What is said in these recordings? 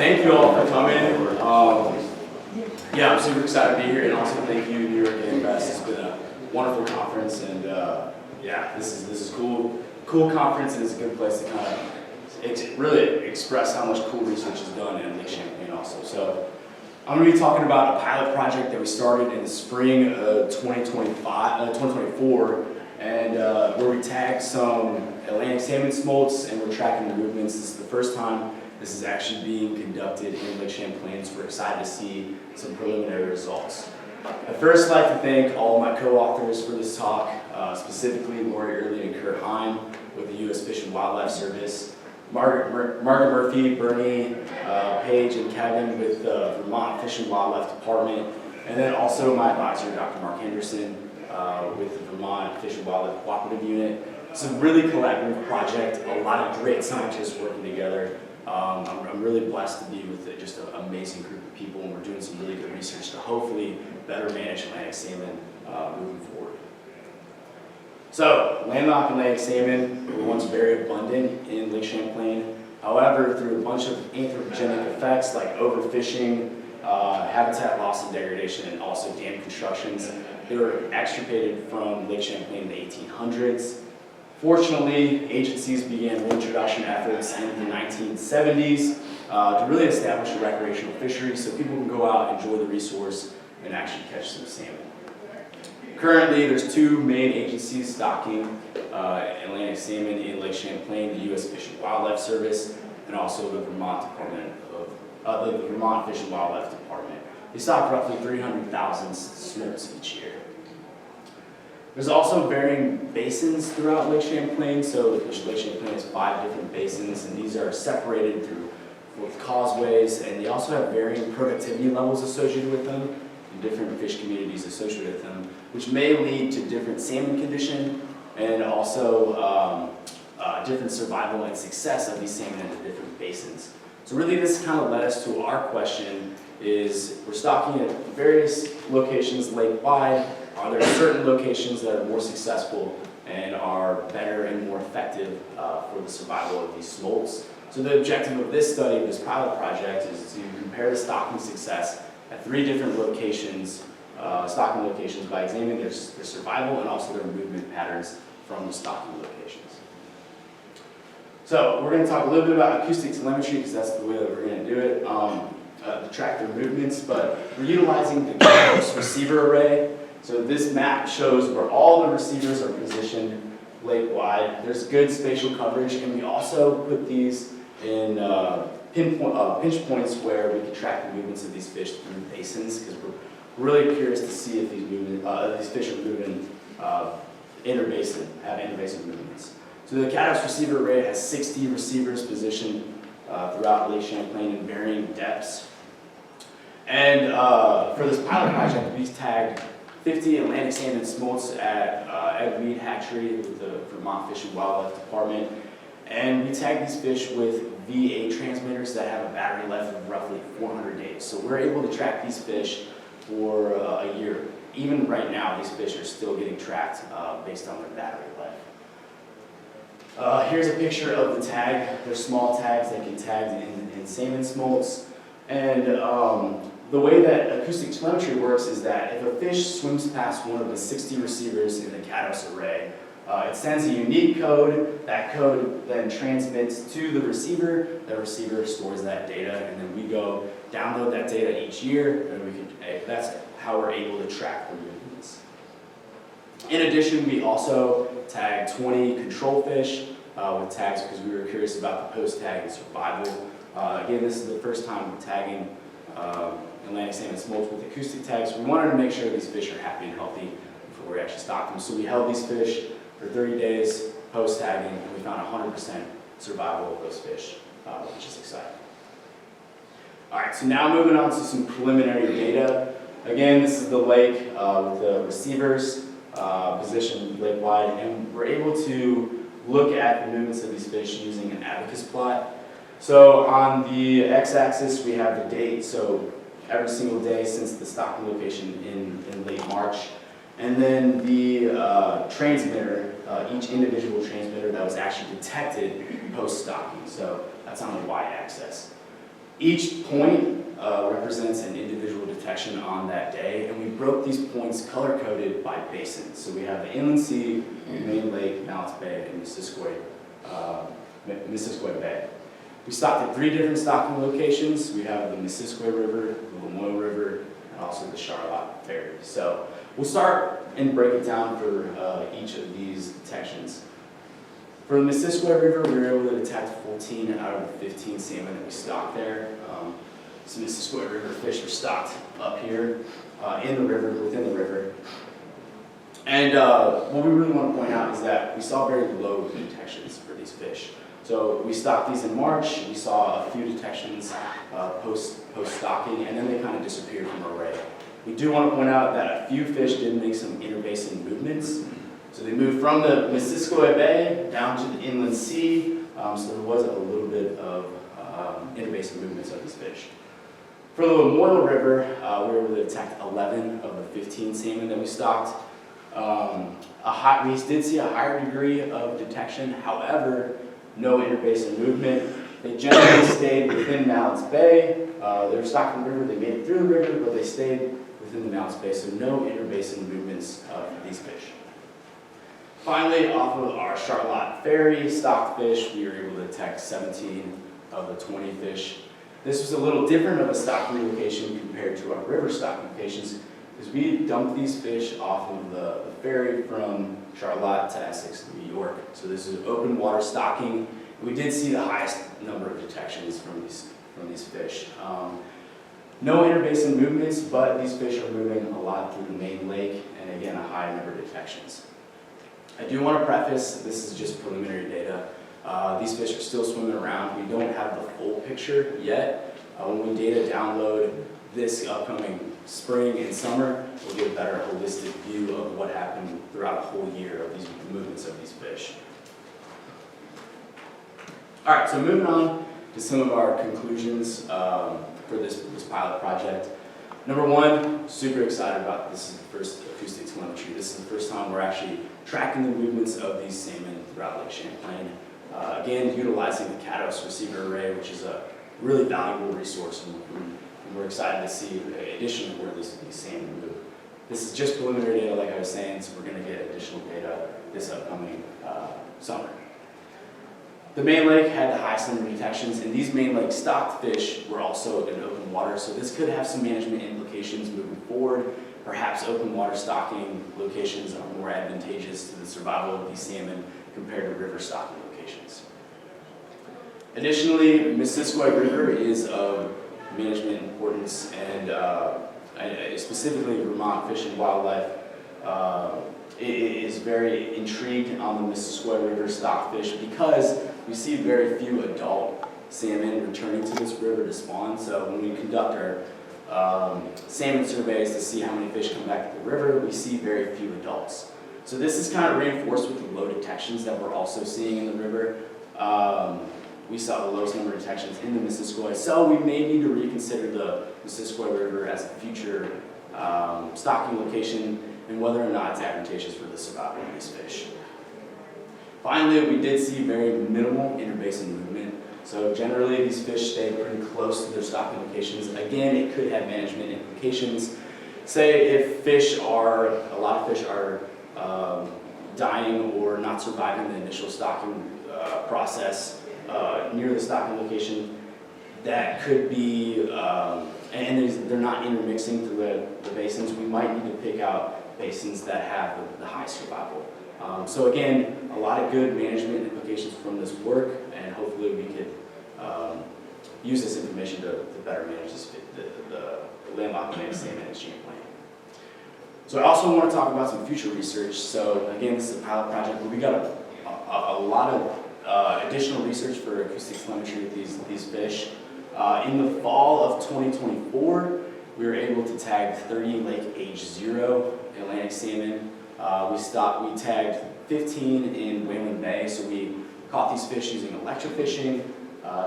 thank you all for coming. Yeah, I'm super excited to be here, and also thank you, New York Game Fest. It's been a wonderful conference, and yeah, this is cool conference, and it's a good place to kind of really express how much cool research is done in Lake Champlain also. So I'm going to be talking about a pilot project that we started in the spring of 2024, and where we tagged some Atlantic salmon smolts, and we're tracking the movements. This is the first time this is actually being conducted in Lake Champlain, so we're excited to see some preliminary results. I'd first like to thank all of my co-authors for this talk, specifically Lori Early and Kurt Heim with the U.S. Fish and Wildlife Service, Margaret Murphy, Bernie, Paige, and Kevin with the Vermont Fish and Wildlife Department, and then also my advisor, Dr. Mark Henderson, with the Vermont Fish and Wildlife Cooperative Unit. It's a really collaborative project, a lot of great scientists working together. I'm really blessed to be with just an amazing group of people, and we're doing some really good research to hopefully better manage Atlantic salmon moving forward. So, landlocked Atlantic salmon were once very abundant in Lake Champlain. However, through a bunch of anthropogenic effects like overfishing, habitat loss and degradation, and also dam constructions, they were extirpated from Lake Champlain in the 1800s. Fortunately, agencies began reintroduction efforts in the 1970s to really establish a recreational fishery so people can go out, enjoy the resource, and actually catch some salmon. Currently, there's two main agencies stocking Atlantic salmon in Lake Champlain: the U.S. Fish and Wildlife Service, and also the Vermont Fish and Wildlife Department. They stock roughly 300,000 smolts each year. There's also varying basins throughout Lake Champlain. So Lake Champlain has 5 different basins, and these are separated through causeways, and they also have varying productivity levels associated with them, and different fish communities associated with them, which may lead to different salmon condition, and also different survival and success of these salmon in the different basins. So really this kind of led us to our question is, we're stocking at various locations lake-wide. Are there certain locations that are more successful and are better and more effective for the survival of these smolts? So the objective of this study, this pilot project, is to compare the stocking success at 3 different locations, stocking locations, by examining their survival and also their movement patterns from the stocking locations. So we're going to talk a little bit about acoustic telemetry because that's the way that we're going to do it, to track their movements, but we're utilizing the Acoustic receiver array. So this map shows where all the receivers are positioned lake-wide. There's good spatial coverage, and we also put these in pinch points where we can track the movements of these fish through basins, because we're really curious to see if these fish are moving interbasin, have interbasin movements. So the Acoustic receiver array has 60 receivers positioned throughout Lake Champlain in varying depths. And for this pilot project, we tagged 50 Atlantic salmon smolts at Ed Reed Hatchery with the Vermont Fish and Wildlife Department. And we tagged these fish with V8 transmitters that have a battery life of roughly 400 days. So we're able to track these fish for a year. Even right now, these fish are still getting tracked based on their battery life. Here's a picture of the tag. They're small tags that get tagged in salmon smolts. And the way that acoustic telemetry works is that if a fish swims past one of the 60 receivers in the Acoustic array, it sends a unique code. That code then transmits to the receiver. The receiver stores that data, and then we go download that data each year, and that's how we're able to track the movements. In addition, we also tagged 20 control fish with tags because we were curious about the post-tag and survival. Again, this is the first time we're tagging Atlantic salmon smolts with acoustic tags. We wanted to make sure these fish are happy and healthy before we actually stocked them. So we held these fish for 30 days post-tagging, and we found 100% survival of those fish, which is exciting. All right, so now moving on to some preliminary data. Again, this is the lake with the receivers positioned lake-wide, and we're able to look at the movements of these fish using an abacus plot. So on the x-axis, we have the date, so every single day since the stocking location in late March. And then the transmitter, each individual transmitter that was actually detected post-stocking. So that's on the y-axis. Each point represents an individual detection on that day, and we broke these points color-coded by basin. So we have the Inland Sea, Main Lake, Mounts Bay, and Missisquoi Bay. We stocked at 3 different stocking locations. We have the Missisquoi River, the Lamoille River, and also the Charlotte Ferry. So we'll start and break it down for each of these detections. For the Missisquoi River, we were able to detect 14 out of the 15 salmon that we stocked there. Some Missisquoi River fish were stocked up here in the river, within the river. And what we really want to point out is that we saw very low detections for these fish. So we stocked these in March. We saw a few detections post-stocking, and then they kind of disappeared from our array. We do want to point out that a few fish did make some interbasin movements. So they moved from the Missisquoi Bay down to the Inland Sea, so there was a little bit of interbasin movements of these fish. For the Lamoille River, we were able to detect 11 of the 15 salmon that we stocked. We did see a higher degree of detection, however, no interbasin movement. They generally stayed within Mounts Bay. They were stocked in the river, they made it through the river, but they stayed within the Mounts Bay, so no interbasin movements of these fish. Finally, off of our Charlotte Ferry stocked fish, we were able to detect 17 of the 20 fish. This was a little different of a stocking location compared to our river stocking locations, because we dumped these fish off of the ferry from Charlotte to Essex, New York. So this is open water stocking. We did see the highest number of detections from these fish. No interbasin movements, but these fish are moving a lot through the main lake, and again, a high number of detections. I do want to preface, this is just preliminary data. These fish are still swimming around. We don't have the full picture yet. When we data download this upcoming spring and summer, we'll get a better holistic view of what happened throughout a whole year of these movements of these fish. All right, so moving on to some of our conclusions for this pilot project. Number one, super excited about this is the first acoustic telemetry. This is the first time we're actually tracking the movements of these salmon throughout Lake Champlain. Again, utilizing the CADOS receiver array, which is a really valuable resource, and we're excited to see the addition of where these salmon move. This is just preliminary data, like I was saying, so we're going to get additional data this upcoming summer. The main lake had the highest number of detections, and these main lake stocked fish were also in open water, so this could have some management implications moving forward. Perhaps open water stocking locations are more advantageous to the survival of these salmon compared to river stocking locations. Additionally, Missisquoi River is of management importance, and specifically Vermont Fish and Wildlife is very intrigued on the Missisquoi River stockfish because we see very few adult salmon returning to this river to spawn. So when we conduct our salmon surveys to see how many fish come back to the river, we see very few adults. So this is kind of reinforced with the low detections that we're also seeing in the river. We saw the lowest number of detections in the Missisquoi, so we may need to reconsider the Missisquoi River as a future stocking location and whether or not it's advantageous for the survival of these fish. Finally, we did see very minimal interbasin movement. So generally, these fish stay pretty close to their stocking locations. Again, it could have management implications. Say if a lot of fish are dying or not surviving the initial stocking process near the stocking location, that could be, and they're not intermixing through the basins, we might need to pick out basins that have the high survival. So again, a lot of good management implications from this work, and hopefully we could use this information to better manage the landlocked salmon in Champlain. So I also want to talk about some future research. So again, this is a pilot project, but we got a lot of additional research for acoustic telemetry with these fish. In the fall of 2024, we were able to tag 30 lake age 0 Atlantic salmon. We tagged 15 in Whalen Bay, so we caught these fish using electrofishing,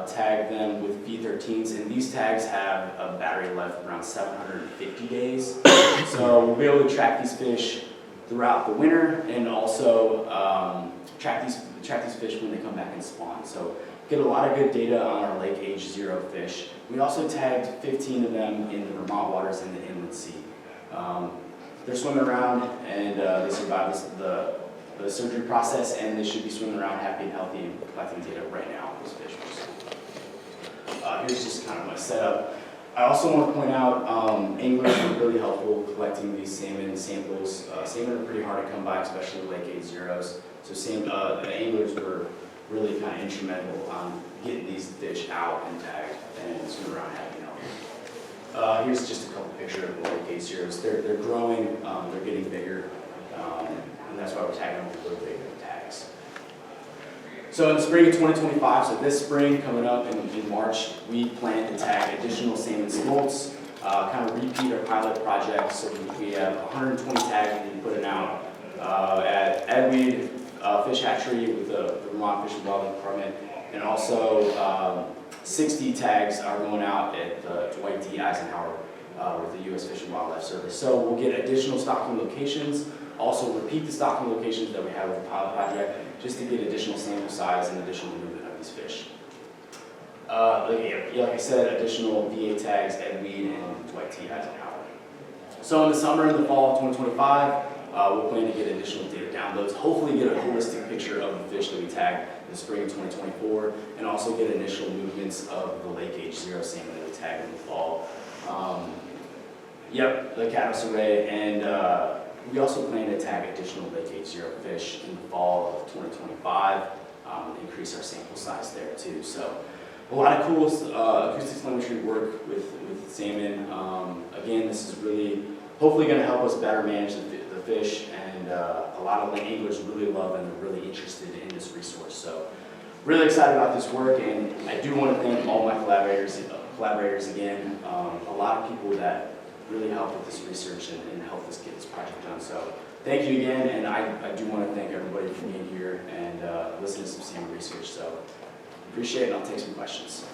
tagged them with V13s, and these tags have a battery life of around 750 days. So we'll be able to track these fish throughout the winter and also track these fish when they come back and spawn. So Get a lot of good data on our lake age 0 fish. We also tagged 15 of them in the Vermont waters in the inland sea. They're swimming around and they survived the surgery process, and they should be swimming around happy and healthy and collecting data right now on those fish. Here's just kind of my setup. I also want to point out anglers are really helpful collecting these salmon samples. Salmon are pretty hard to come by, especially lake age 0s. So the anglers were really kind of instrumental on getting these fish out and tagged and swim around happy and healthy. Here's just a couple pictures of the lake age 0s. They're growing, they're getting bigger, and that's why we're tagging them with really big tags. So in the spring of 2025, so this spring coming up in March, we plan to tag additional salmon smolts, kind of repeat our pilot project. So we have 120 tags we'll be putting out at Edweed Fish Hatchery with the Vermont Fish and Wildlife Department, and also 60 tags are going out at the Dwight D. Eisenhower with the U.S. Fish and Wildlife Service. So we'll get additional stocking locations, also repeat the stocking locations that we have with the pilot project, just to get additional sample size and additional movement of these fish. Like I said, additional VA tags, Edweed, and Dwight T. Eisenhower. So in the summer and the fall of 2025, we'll plan to get additional data downloads, hopefully get a holistic picture of the fish that we tagged in the spring of 2024, and also get initial movements of the lake age 0 salmon that we tagged in the fall. The caddis array, and we also plan to tag additional lake age 0 fish in the fall of 2025, increase our sample size there too. So a lot of cool acoustic telemetry work with salmon. Again, this is really hopefully going to help us better manage the fish, and a lot of the anglers really love and are really interested in this resource. So really excited about this work, and I do want to thank all my collaborators again. A lot of people that really helped with this research and helped us get this project done. So thank you again, and I do want to thank everybody for being here and listening to some salmon research. So appreciate it, and I'll take some questions.